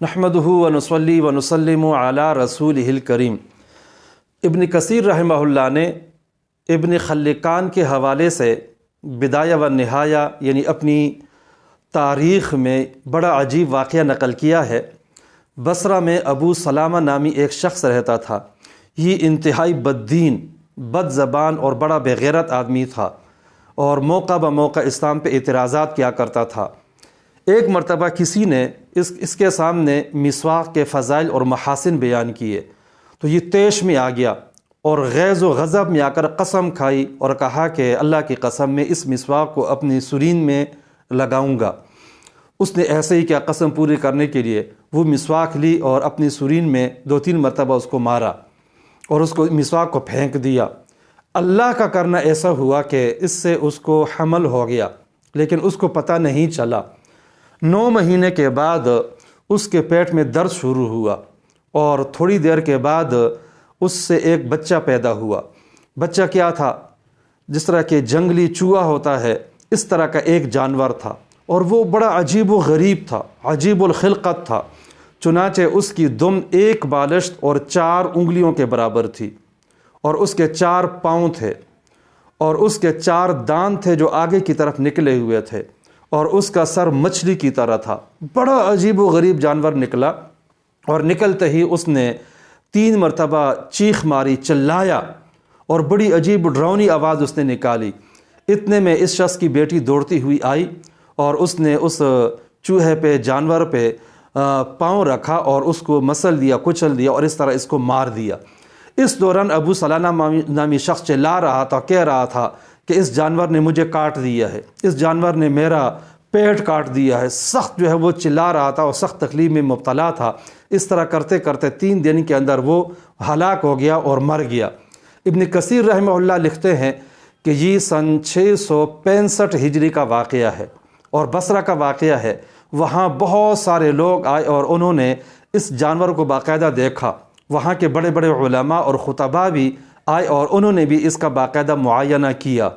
نحمدہ ونصلی ونسلم علی رسولہ الکریم۔ ابن کثیر رحمہ اللہ نے ابن خلکان کے حوالے سے بدایہ و نہایہ یعنی اپنی تاریخ میں بڑا عجیب واقعہ نقل کیا ہے۔ بصرہ میں ابو سلامہ نامی ایک شخص رہتا تھا۔ یہ انتہائی بددین، بد زبان اور بڑا بے غیرت آدمی تھا، اور موقع بموقع اسلام پہ اعتراضات کیا کرتا تھا۔ ایک مرتبہ کسی نے اس کے سامنے مسواک کے فضائل اور محاسن بیان کیے تو یہ طیش میں آ گیا اور غیظ و غضب میں آ کر قسم کھائی اور کہا کہ اللہ کی قسم میں اس مسواک کو اپنی سرین میں لگاؤں گا۔ اس نے ایسے ہی کیا، قسم پوری کرنے کے لیے وہ مسواک لی اور اپنی سرین میں 2-3 مرتبہ اس کو مارا اور اس کو مسواک کو پھینک دیا۔ اللہ کا کرنا ایسا ہوا کہ اس سے اس کو حمل ہو گیا، لیکن اس کو پتہ نہیں چلا۔ 9 مہینے کے بعد اس کے پیٹ میں درد شروع ہوا اور تھوڑی دیر کے بعد اس سے ایک بچہ پیدا ہوا۔ بچہ کیا تھا؟ جس طرح کہ جنگلی چوہا ہوتا ہے اس طرح کا ایک جانور تھا، اور وہ بڑا عجیب و غریب تھا، عجیب الخلقت تھا۔ چنانچہ اس کی دم 1 بالشت اور 4 انگلیوں کے برابر تھی، اور اس کے 4 پاؤں تھے، اور اس کے 4 دانت تھے جو آگے کی طرف نکلے ہوئے تھے، اور اس کا سر مچھلی کی طرح تھا۔ بڑا عجیب و غریب جانور نکلا، اور نکلتے ہی اس نے 3 مرتبہ چیخ ماری، چلایا، اور بڑی عجیب ڈراؤنی آواز اس نے نکالی۔ اتنے میں اس شخص کی بیٹی دوڑتی ہوئی آئی اور اس نے اس چوہے پہ، جانور پہ پاؤں رکھا اور اس کو مسل دیا، کچل دیا، اور اس طرح اس کو مار دیا۔ اس دوران ابو سلامہ نامی شخص چلا رہا تھا، کہہ رہا تھا کہ اس جانور نے مجھے کاٹ دیا ہے، اس جانور نے میرا پیٹ کاٹ دیا ہے۔ سخت جو ہے وہ چلا رہا تھا اور سخت تکلیف میں مبتلا تھا۔ اس طرح کرتے کرتے 3 دن کے اندر وہ ہلاک ہو گیا اور مر گیا۔ ابن کثیر رحمہ اللہ لکھتے ہیں کہ یہ سن 665 ہجری کا واقعہ ہے اور بصرہ کا واقعہ ہے۔ وہاں بہت سارے لوگ آئے اور انہوں نے اس جانور کو باقاعدہ دیکھا۔ وہاں کے بڑے بڑے علماء اور خطباء بھی آئے اور انہوں نے بھی اس کا باقاعدہ معائنہ کیا۔